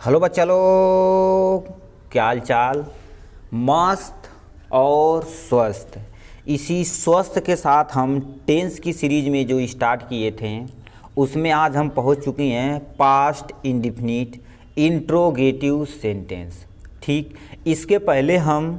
Hello बच्चा लोग, क्या हाल चाल। मस्त और स्वस्थ। इसी स्वस्थ के साथ हम टेंस की सीरीज में जो स्टार्ट किए थे उसमें आज हम पहुंच चुके हैं पास्ट इंडिफिनिट इंट्रोगेटिव सेंटेंस। ठीक, इसके पहले हम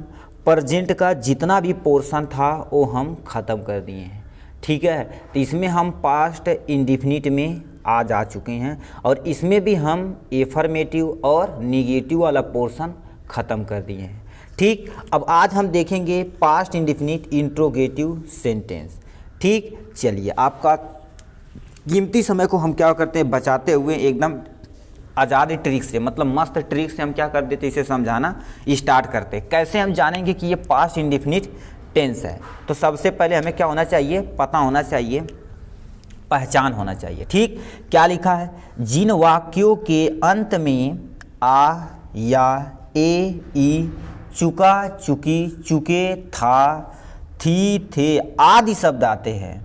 प्रेजेंट का जितना भी पोर्शन था वो हम ख़त्म कर दिए हैं। ठीक है, तो इसमें हम पास्ट इंडिफिनिट में आज आ चुके हैं और इसमें भी हम एफर्मेटिव और निगेटिव वाला पोर्शन ख़त्म कर दिए हैं। ठीक, अब आज हम देखेंगे पास्ट इंडिफिनिट इंट्रोगेटिव सेंटेंस। ठीक, चलिए आपका कीमती समय को हम क्या करते हैं बचाते हुए एकदम आज़ाद ट्रिक से, मतलब मस्त ट्रिक से हम क्या कर देते इसे समझाना स्टार्ट करते। कैसे हम जानेंगे कि ये पास्ट इंडिफिनिट टेंस है? तो सबसे पहले हमें क्या होना चाहिए, पता होना चाहिए, पहचान होना चाहिए। ठीक, क्या लिखा है? जिन वाक्यों के अंत में आ या ए ई चुका चुकी चुके था थी थे आदि शब्द आते हैं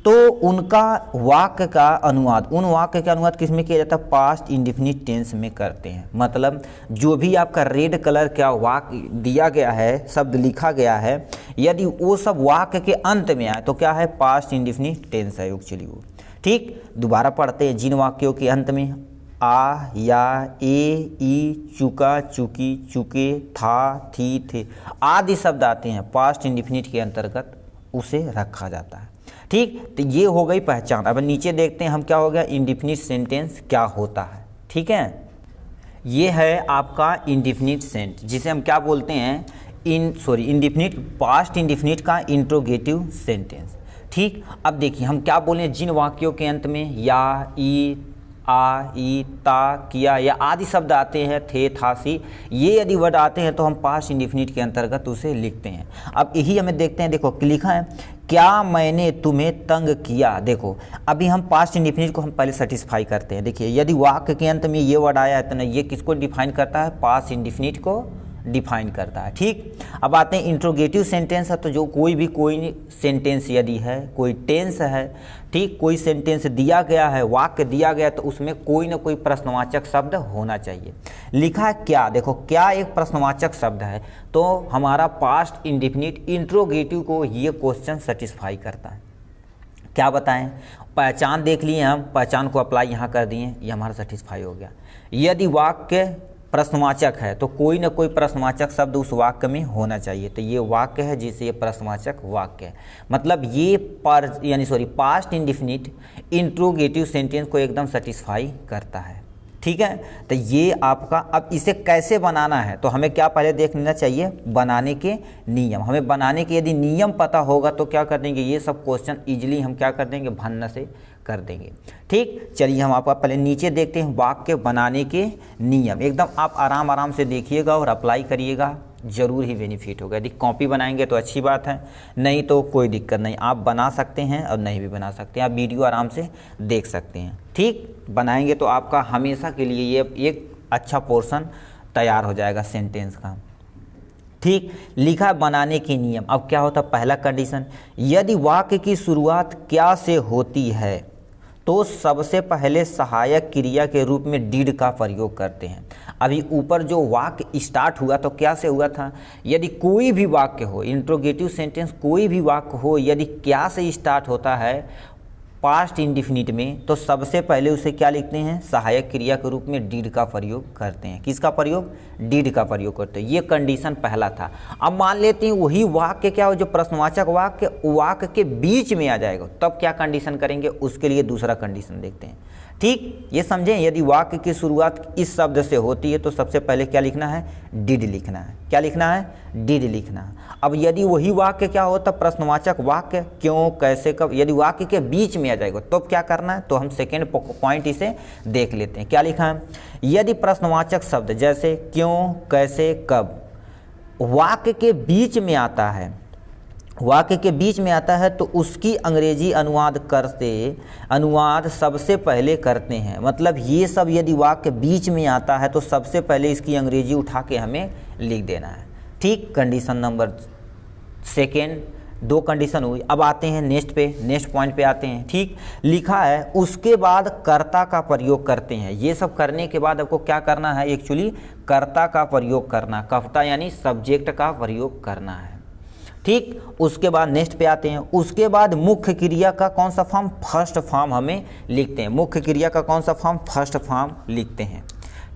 तो उनका वाक्य का अनुवाद, उन वाक्य का अनुवाद किस में किया जाता है? पास्ट इंडिफिनिट टेंस में करते हैं। मतलब जो भी आपका रेड कलर का वाक्य दिया गया है, शब्द लिखा गया है, यदि वो सब वाक्य के अंत में आए तो क्या है? पास्ट इंडिफिनिट टेंस है एक्चुअली वो। ठीक, दोबारा पढ़ते हैं। जिन वाक्यों के अंत में आ या ए ई चुका चुकी चुके था थी थे आदि शब्द आते हैं, पास्ट इंडिफिनिट के अंतर्गत उसे रखा जाता है। ठीक, तो ये हो गई पहचान। अब नीचे देखते हैं हम क्या हो गया, इंडिफिनिट सेंटेंस क्या होता है। ठीक है, ये है आपका इंडिफिनिट सेंटेंस जिसे हम क्या बोलते हैं, इंडिफिनिट पास्ट इंडिफिनिट का इंट्रोगेटिव सेंटेंस। ठीक, अब देखिए हम क्या बोले, जिन वाक्यों के अंत में या ई आ ई ता किया या आदि शब्द आते हैं, थे था सी, ये यदि वर्ड आते हैं तो हम पास्ट इंडिफिनिट के अंतर्गत उसे लिखते हैं। अब यही हमें देखते हैं, देखो लिखा है क्या मैंने तुम्हें तंग किया। देखो अभी हम पास्ट इंडिफिनिट को हम पहले सेटिस्फाई करते हैं। देखिए यदि वाक्य के अंत में ये वर्ड आया है तो ना ये किसको डिफाइन करता है? पास्ट इंडिफिनिट को डिफाइन करता है। ठीक, अब आते हैं इंट्रोगेटिव सेंटेंस है तो जो कोई सेंटेंस यदि है, कोई टेंस है, ठीक, कोई सेंटेंस दिया गया है, वाक्य दिया गया तो उसमें कोई ना कोई प्रश्नवाचक शब्द होना चाहिए। लिखा है क्या, देखो क्या एक प्रश्नवाचक शब्द है तो हमारा पास्ट इंडिफिनिट इंट्रोगेटिव को ये क्वेश्चन सेटिस्फाई करता है। क्या बताएं? पहचान देख लिए हम, पहचान को अप्लाई यहाँ कर दिए, ये हमारा सेटिस्फाई हो गया। यदि वाक्य प्रश्नवाचक है तो कोई ना कोई प्रश्नवाचक शब्द उस वाक्य में होना चाहिए, तो ये वाक्य है जिसे ये प्रश्नवाचक वाक्य है। मतलब ये पास्ट इंडिफिनिट इंट्रोगेटिव सेंटेंस को एकदम सेटिस्फाई करता है। ठीक है, तो ये आपका, अब इसे कैसे बनाना है तो हमें क्या पहले देख लेना चाहिए, बनाने के नियम। हमें बनाने के यदि नियम पता होगा तो क्या कर देंगे, ये सब क्वेश्चन इजीली हम क्या कर देंगे, भन्न से कर देंगे। ठीक, चलिए हम आपका पहले नीचे देखते हैं वाक्य बनाने के नियम। एकदम आप आराम से देखिएगा और अप्लाई करिएगा, ज़रूर ही बेनिफिट होगा। यदि कॉपी बनाएंगे तो अच्छी बात है, नहीं तो कोई दिक्कत नहीं, आप बना सकते हैं और नहीं भी बना सकते हैं, आप वीडियो आराम से देख सकते हैं। ठीक, बनाएंगे तो आपका हमेशा के लिए ये एक अच्छा पोर्शन तैयार हो जाएगा सेंटेंस का। ठीक, लिखा बनाने के नियम। अब क्या होता है, पहला कंडीशन, यदि वाक्य की शुरुआत क्या से होती है तो सबसे पहले सहायक क्रिया के रूप में डिड का प्रयोग करते हैं। अभी ऊपर जो वाक्य स्टार्ट हुआ तो क्या से हुआ था, यदि कोई भी वाक्य हो, इंट्रोगेटिव सेंटेंस कोई भी वाक्य हो, यदि क्या से स्टार्ट होता है पास्ट इंडिफिनिट में तो सबसे पहले उसे क्या लिखते हैं, सहायक क्रिया के रूप में डिड का प्रयोग करते हैं। किसका प्रयोग? डिड का प्रयोग करते हैं। ये कंडीशन पहला था। अब मान लेते हैं वही वाक्य क्या हो, जो प्रश्नवाचक वाक्य के बीच में आ जाएगा, तब क्या कंडीशन करेंगे, उसके लिए दूसरा कंडीशन देखते हैं। ठीक, ये समझें, यदि वाक्य की शुरुआत इस शब्द से होती है तो सबसे पहले क्या लिखना है, डिड लिखना है। क्या लिखना है? डिड लिखना है। अब यदि वही वाक्य क्या होता, प्रश्नवाचक वाक्य, क्यों कैसे कब, यदि वाक्य के बीच में आ जाएगा तो क्या करना है, तो हम सेकेंड पॉइंट इसे देख लेते हैं। क्या लिखा है, यदि प्रश्नवाचक शब्द जैसे क्यों कैसे कब वाक्य के बीच में आता है, वाक्य के बीच में आता है तो उसकी अंग्रेजी अनुवाद सबसे पहले करते हैं। मतलब ये सब यदि वाक्य बीच में आता है तो सबसे पहले इसकी अंग्रेजी उठा के हमें लिख देना है। ठीक, कंडीशन नंबर सेकेंड। दो कंडीशन हुई। अब आते हैं नेक्स्ट पॉइंट पे आते हैं। ठीक, लिखा है उसके बाद कर्ता का प्रयोग करते हैं। ये सब करने के बाद आपको क्या करना है, एक्चुअली कर्ता का प्रयोग करना, कर्ता यानी सब्जेक्ट का प्रयोग करना है। ठीक, उसके बाद नेक्स्ट पे आते हैं। उसके बाद मुख्य क्रिया का कौन सा फॉर्म, फर्स्ट फॉर्म हमें लिखते हैं। मुख्य क्रिया का कौन सा फॉर्म, फर्स्ट फॉर्म लिखते हैं।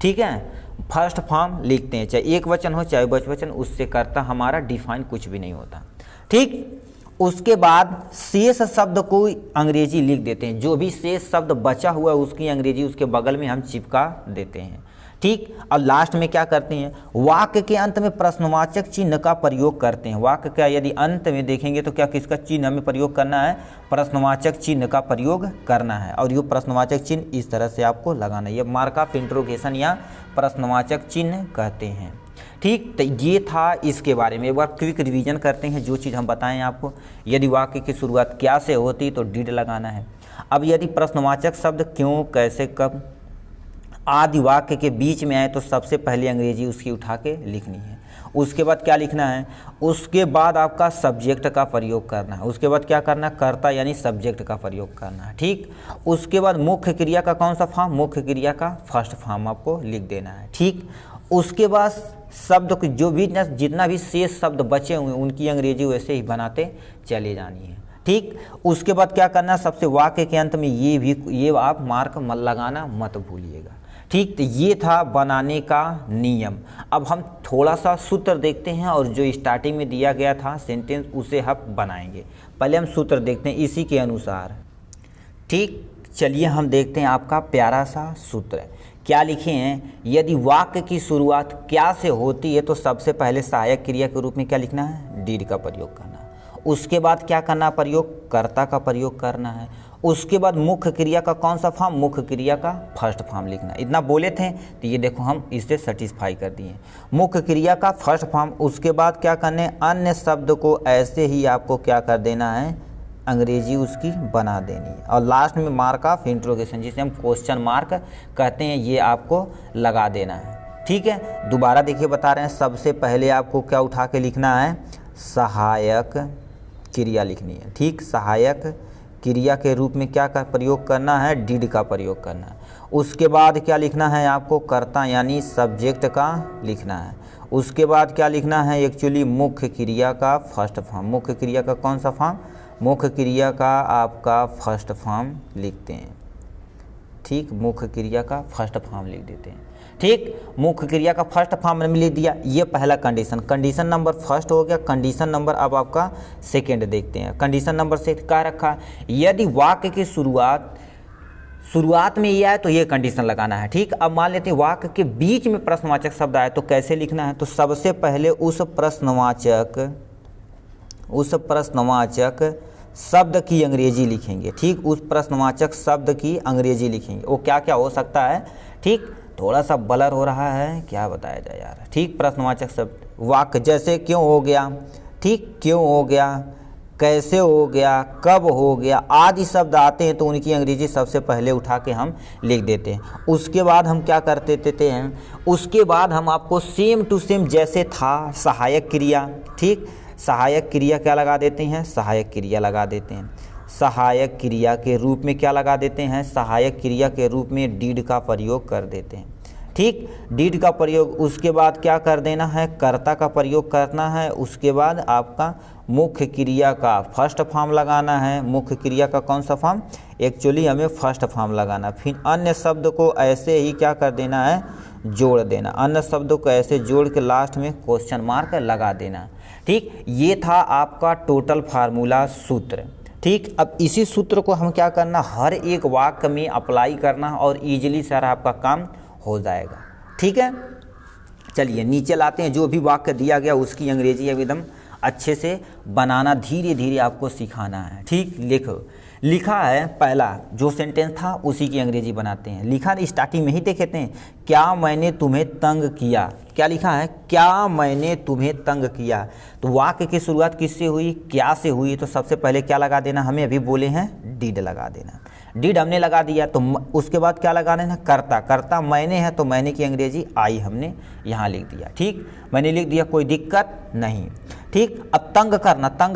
ठीक है, फर्स्ट फॉर्म लिखते हैं, चाहे एक वचन हो चाहे बहुवचन, उससे कर्ता हमारा डिफाइन कुछ भी नहीं होता। ठीक, उसके बाद शेष शब्द को अंग्रेजी लिख देते हैं। जो भी शेष शब्द बचा हुआ है उसकी अंग्रेजी उसके बगल में हम चिपका देते हैं। ठीक, और लास्ट में क्या करते हैं, वाक्य के अंत में प्रश्नवाचक चिन्ह का प्रयोग करते हैं। वाक्य का यदि अंत में देखेंगे तो क्या किसका चिन्ह हमें प्रयोग करना है, प्रश्नवाचक चिन्ह का प्रयोग करना है। और ये प्रश्नवाचक चिन्ह इस तरह से आपको लगाना है, ये मार्क ऑफ इंट्रोगेशन या प्रश्नवाचक चिन्ह कहते हैं। ठीक, तो ये था इसके बारे में। एक बार क्विक रिवीजन करते हैं जो चीज़ हम बताएं आपको। यदि वाक्य की शुरुआत क्या से होती तो डिड लगाना है। अब यदि प्रश्नवाचक शब्द क्यों, कैसे, कब आदि वाक्य के बीच में आए तो सबसे पहले अंग्रेजी उसकी उठा के लिखनी है। उसके बाद क्या लिखना है, उसके बाद आपका सब्जेक्ट का प्रयोग करना है। उसके बाद क्या करना है, कर्ता यानी सब्जेक्ट का प्रयोग करना है। ठीक, उसके बाद मुख्य क्रिया का कौन सा फॉर्म, मुख्य क्रिया का फर्स्ट फॉर्म आपको लिख देना है। ठीक, उसके बाद शब्द को जो भी जितना भी शेष शब्द बचे हुए उनकी अंग्रेजी वैसे ही बनाते चले जानी है। ठीक, उसके बाद क्या करना, सबसे वाक्य के अंत में ये आप मार्क लगाना मत भूलिएगा। ठीक, तो ये था बनाने का नियम। अब हम थोड़ा सा सूत्र देखते हैं और जो स्टार्टिंग में दिया गया था सेंटेंस उसे हम बनाएंगे। पहले हम सूत्र देखते हैं इसी के अनुसार। ठीक, चलिए हम देखते हैं आपका प्यारा सा सूत्र क्या लिखे हैं। यदि वाक्य की शुरुआत क्या से होती है तो सबसे पहले सहायक क्रिया के रूप में क्या लिखना है, डिड का प्रयोग करना है। उसके बाद क्या करना, प्रयोग कर्ता का प्रयोग करना है। उसके बाद मुख्य क्रिया का कौन सा फॉर्म, मुख्य क्रिया का फर्स्ट फॉर्म लिखना। इतना बोले थे तो ये देखो हम इससे सेटिस्फाई कर दिए, मुख्य क्रिया का फर्स्ट फॉर्म। उसके बाद क्या करने, अन्य शब्द को ऐसे ही आपको क्या कर देना है, अंग्रेजी उसकी बना देनी है। और लास्ट में मार्क ऑफ इंट्रोगेशन जिसे हम क्वेश्चन मार्क कहते हैं ये आपको लगा देना है। ठीक है, दोबारा देखिए बता रहे हैं, सबसे पहले आपको क्या उठा के लिखना है, सहायक क्रिया लिखनी है। ठीक, सहायक क्रिया के रूप में क्या का प्रयोग करना है, डिड का प्रयोग करना है। उसके बाद क्या लिखना है आपको, कर्ता यानी सब्जेक्ट का लिखना है। उसके बाद क्या लिखना है, एक्चुअली मुख्य क्रिया का फर्स्ट फॉर्म। मुख्य क्रिया का कौन सा फॉर्म, मुख्य क्रिया का आपका फर्स्ट फॉर्म लिखते हैं। ठीक, मुख्य क्रिया का फर्स्ट फॉर्म लिख देते हैं। ठीक, मुख्य क्रिया का फर्स्ट फॉर्म में लिख दिया, ये पहला कंडीशन नंबर फर्स्ट हो गया। कंडीशन नंबर अब आपका सेकंड देखते हैं। कंडीशन नंबर से क्या रखा, यदि वाक्य की शुरुआत में ये आए तो ये कंडीशन लगाना है। ठीक, अब मान लेते हैं वाक्य के बीच में प्रश्नवाचक शब्द आए तो कैसे लिखना है, तो सबसे पहले उस प्रश्नवाचक शब्द की अंग्रेजी लिखेंगे। ठीक, उस प्रश्नवाचक शब्द की अंग्रेजी लिखेंगे। वो क्या क्या हो सकता है, ठीक, थोड़ा सा ब्लर हो रहा है, क्या बताया जाए यार। ठीक, प्रश्नवाचक शब्द वाक्य जैसे क्यों हो गया, ठीक, क्यों हो गया, कैसे हो गया, कब हो गया आदि शब्द आते हैं तो उनकी अंग्रेजी सबसे पहले उठा के हम लिख देते हैं। उसके बाद हम क्या करते थे उसके बाद हम आपको सेम टू सेम जैसे था सहायक क्रिया, ठीक, सहायक क्रिया क्या लगा देते हैं, सहायक क्रिया लगा देते हैं। सहायक क्रिया के रूप में क्या लगा देते हैं, सहायक क्रिया के रूप में डिड का प्रयोग कर देते हैं। ठीक, डिड का प्रयोग। उसके बाद क्या कर देना है, कर्ता का प्रयोग करना है। उसके बाद आपका मुख्य क्रिया का फर्स्ट फॉर्म लगाना है। मुख्य क्रिया का कौन सा फॉर्म, एक्चुअली हमें फर्स्ट फॉर्म लगाना। फिर अन्य शब्द को ऐसे ही क्या कर देना है, जोड़ देना। अन्य शब्दों को ऐसे जोड़ के लास्ट में क्वेश्चन मार्क लगा देना। ठीक, ये था आपका टोटल फार्मूला सूत्र। ठीक, अब इसी सूत्र को हम क्या करना, हर एक वाक्य में अप्लाई करना और इजीली सारा आपका काम हो जाएगा। ठीक है, चलिए नीचे लाते हैं। जो भी वाक्य दिया गया उसकी अंग्रेजी एकदम अच्छे से बनाना धीरे धीरे आपको सिखाना है। ठीक, लिखा है पहला जो सेंटेंस था उसी की अंग्रेजी बनाते हैं। लिखा स्टार्टिंग में ही देखते हैं, क्या मैंने तुम्हें तंग किया। क्या लिखा है, क्या मैंने तुम्हें तंग किया। तो वाक्य की शुरुआत किससे हुई, क्या से हुई, तो सबसे पहले क्या लगा देना, हमें अभी बोले हैं डिड लगा देना। डिड हमने लगा दिया तो उसके बाद क्या लगा देना, कर्ता मैंने है तो मैंने की अंग्रेजी आई हमने यहाँ लिख दिया। ठीक, मैंने लिख दिया, कोई दिक्कत नहीं। ठीक। अब तंग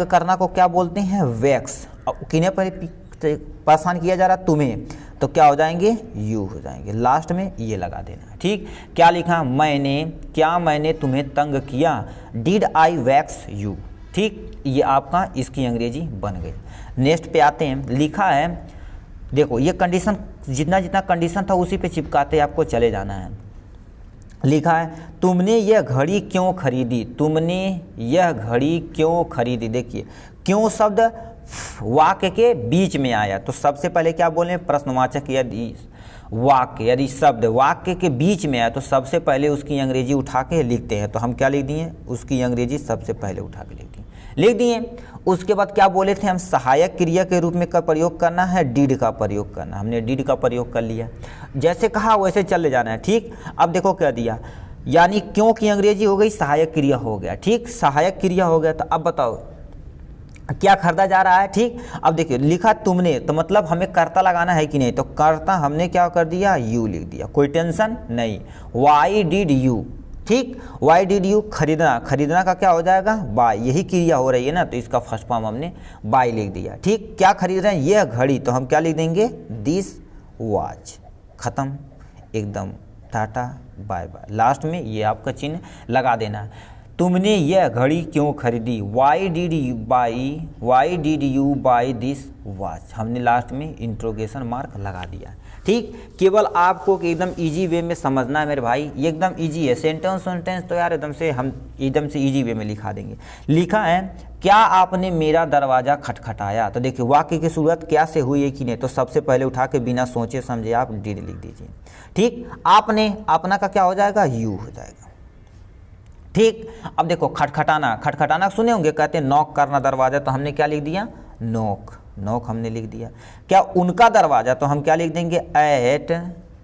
करना को क्या बोलते हैं, वैक्स। अब किन्हें परेशान किया जा रहा है, तुम्हें, तो क्या हो जाएंगे, यू हो जाएंगे, लास्ट में ये लगा देना। ठीक, क्या लिखा, मैंने तुम्हें तंग किया, डिड आई वैक्स यू। ठीक, ये आपका इसकी अंग्रेजी बन गई। नेक्स्ट पे आते हैं, लिखा है, देखो ये कंडीशन जितना कंडीशन था उसी पे चिपकाते आपको चले जाना है। लिखा है, तुमने यह घड़ी क्यों खरीदी, तुमने यह घड़ी क्यों खरीदी। देखिए क्यों शब्द वाक्य के बीच में आया, तो सबसे पहले क्या बोले, प्रश्नवाचक। यदि शब्द वाक्य के बीच में आया तो सबसे पहले उसकी अंग्रेजी उठा के लिखते हैं। तो हम क्या लिख दिए, उसकी अंग्रेजी सबसे पहले उठा के लिख दिए। उसके बाद क्या बोले थे हम, सहायक क्रिया के रूप में का प्रयोग करना है, डिड का प्रयोग करना। हमने डिड का प्रयोग कर लिया, जैसे कहा वैसे चले जाना है। ठीक, अब देखो क्या दिया, यानी क्यों की अंग्रेजी हो गई, सहायक क्रिया हो गया। ठीक, सहायक क्रिया हो गया, तो अब बताओ क्या खरीदा जा रहा है। ठीक, अब देखिए लिखा तुमने, तो मतलब हमें कर्ता लगाना है कि नहीं, तो कर्ता हमने क्या कर दिया, यू लिख दिया, कोई टेंशन नहीं। वाई डिड यू, ठीक, वाई डिड यू, खरीदना का क्या हो जाएगा, बाय, यही क्रिया हो रही है ना, तो इसका फर्स्ट फॉर्म हमने बाय लिख दिया। ठीक, क्या खरीद रहे हैं, यह घड़ी, तो हम क्या लिख देंगे, दिस वॉच। खत्म, एकदम टाटा बाय बाय। लास्ट में ये आपका चिन्ह लगा देना है। तुमने यह घड़ी क्यों खरीदी, why did you by this watch. हमने लास्ट में इंट्रोगेशन मार्क लगा दिया। ठीक, केवल आपको एकदम इजी वे में समझना है मेरे भाई, ये एकदम इजी है। सेंटेंस तो यार एकदम से इजी वे में लिखा देंगे। लिखा है, क्या आपने मेरा दरवाज़ा खटखटाया। तो देखिए वाक्य की शुरुआत क्या से हुई है कि नहीं, तो सबसे पहले उठा के बिना सोचे समझे आप डिड लिख दीजिए। ठीक, आपने, अपना का क्या हो जाएगा, यू हो जाएगा। ठीक, अब देखो खटखटाना सुने होंगे, कहते हैं नॉक करना दरवाजा, तो हमने क्या लिख दिया, नॉक हमने लिख दिया। क्या उनका दरवाजा, तो हम क्या लिख देंगे, एट,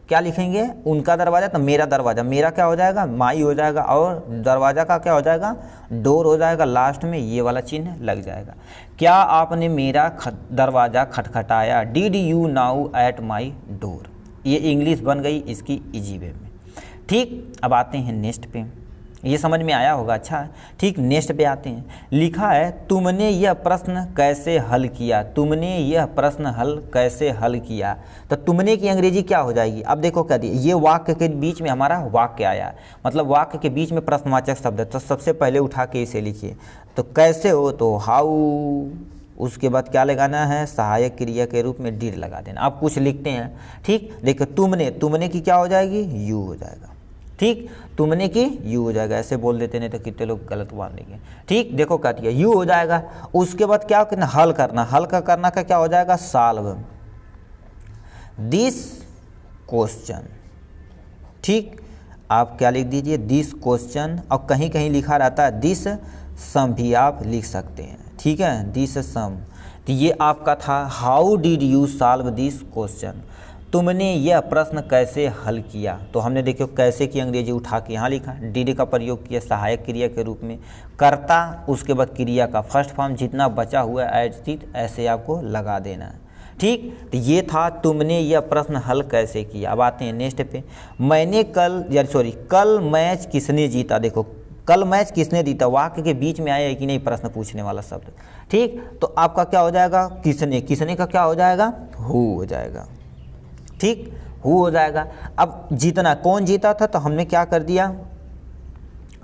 क्या लिखेंगे, उनका दरवाजा, तो मेरा दरवाजा, मेरा क्या हो जाएगा, माई हो जाएगा, और दरवाजा का क्या हो जाएगा, डोर हो जाएगा। लास्ट में ये वाला चिन्ह लग जाएगा। क्या आपने मेरा दरवाजा खटखटाया, did you now at my door. ये इंग्लिश बन गई इसकी इजी वे में। ठीक, अब आते हैं नेक्स्ट पे, ये समझ में आया होगा, अच्छा। ठीक, नेक्स्ट पे आते हैं। लिखा है, तुमने यह प्रश्न कैसे हल किया, तुमने यह प्रश्न कैसे हल किया। तो तुमने की अंग्रेजी क्या हो जाएगी, अब देखो क्या दिया, ये वाक्य के बीच में हमारा वाक्य आया, मतलब वाक्य के बीच में प्रश्नवाचक शब्द है, तो सबसे पहले उठा के इसे लिखिए। तो कैसे हो, तो हाउ, उसके बाद क्या लगाना है, सहायक क्रिया के रूप में डिड लगा देना। आप कुछ लिखते हैं। ठीक, देखो तुमने की क्या हो जाएगी, यू हो जाएगा। ठीक, तुमने की यू हो जाएगा, ऐसे बोल देते नहीं तो कितने लोग गलत मान लेंगे। ठीक, देखो क्या दिया, यू हो जाएगा। उसके बाद क्या करना, हल करना का क्या हो जाएगा, सॉल्व दिस क्वेश्चन। ठीक, आप क्या लिख दीजिए, दिस क्वेश्चन, और कहीं कहीं लिखा रहता है दिस सम भी आप लिख सकते हैं। ठीक है, दिस सम। तो ये आपका था, how did you solve this question, तुमने यह प्रश्न कैसे हल किया। तो हमने देखो कैसे की अंग्रेजी उठा के यहाँ लिखा, डिड का प्रयोग किया सहायक क्रिया के रूप में, कर्ता, उसके बाद क्रिया का फर्स्ट फॉर्म, जितना बचा हुआ है ऐसे आपको लगा देना है। ठीक, तो ये था तुमने यह प्रश्न हल कैसे किया। अब आते हैं नेक्स्ट पे, कल मैच किसने जीता। देखो कल मैच किसने जीता, वाक्य के बीच में आया है कि नहीं, प्रश्न पूछने वाला शब्द। ठीक, तो आपका क्या हो जाएगा, किसने का क्या हो जाएगा, हु हो जाएगा। ठीक, हु हो जाएगा। अब जीतना, कौन जीता था, तो हमने क्या कर दिया,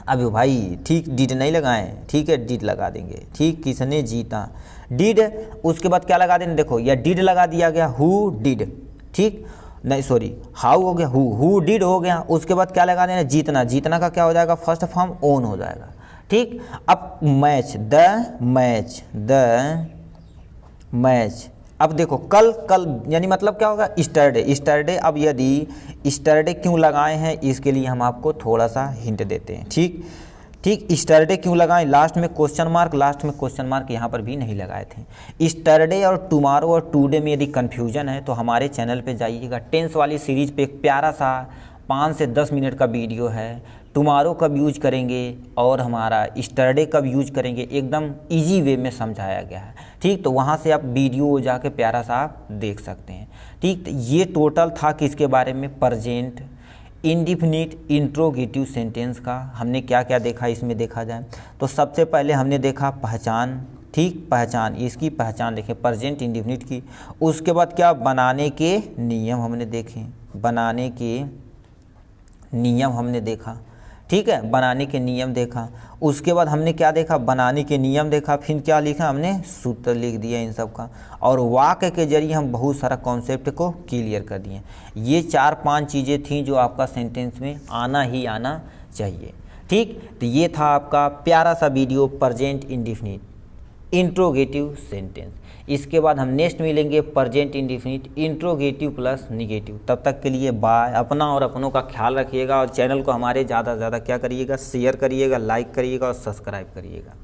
अभी भाई ठीक डिड नहीं लगाएं, ठीक है डिड लगा देंगे। ठीक, किसने जीता, डिड, उसके बाद क्या लगा देंगे, देखो या डिड लगा दिया गया, हु डिड। ठीक, नहीं सॉरी, हाउ हो गया, हु डिड हो गया। उसके बाद क्या लगा देना, जीतना का क्या हो जाएगा, फर्स्ट फॉर्म ओन हो जाएगा। ठीक, अब मैच, द मैच। अब देखो कल यानी मतलब क्या होगा, स्टरडे। अब यदि स्टरडे क्यों लगाए हैं, इसके लिए हम आपको थोड़ा सा हिंट देते हैं। ठीक, स्टरडे क्यों लगाएं, लास्ट में क्वेश्चन मार्क यहाँ पर भी नहीं लगाए थे। स्टरडे और टुमारो और टुडे में यदि कन्फ्यूजन है तो हमारे चैनल पे जाइएगा, टेंस वाली सीरीज पे एक प्यारा सा 5 से 10 मिनट का वीडियो है। टुमारो कब यूज करेंगे और हमारा स्टरडे कब यूज करेंगे, एकदम इजी वे में समझाया गया है। ठीक, तो वहाँ से आप वीडियो जाके प्यारा सा आप देख सकते हैं। ठीक, तो ये टोटल था किसके बारे में, प्रेजेंट इंडिफिनिट इंट्रोगेटिव सेंटेंस का हमने क्या क्या देखा इसमें देखा जाए तो सबसे पहले हमने देखा पहचान, ठीक, पहचान, इसकी पहचान देखें प्रेजेंट इंडिफिनिट की। उसके बाद क्या, बनाने के नियम हमने देखे, बनाने के नियम हमने देखा, ठीक है, बनाने के नियम देखा। उसके बाद हमने क्या देखा, बनाने के नियम देखा, फिर क्या लिखा हमने, सूत्र लिख दिया इन सब का, और वाक्य के जरिए हम बहुत सारा कॉन्सेप्ट को क्लियर कर दिए। ये 4-5 चीज़ें थी जो आपका सेंटेंस में आना ही आना चाहिए, ठीक। तो ये था आपका प्यारा सा video present indefinite interrogative sentence. इसके बाद हम नेक्स्ट मिलेंगे present indefinite interrogative plus negative. तब तक के लिए बाय। अपना और अपनों का ख्याल रखिएगा और चैनल को हमारे ज़्यादा से ज़्यादा क्या करिएगा, शेयर करिएगा, लाइक करिएगा और सब्सक्राइब करिएगा।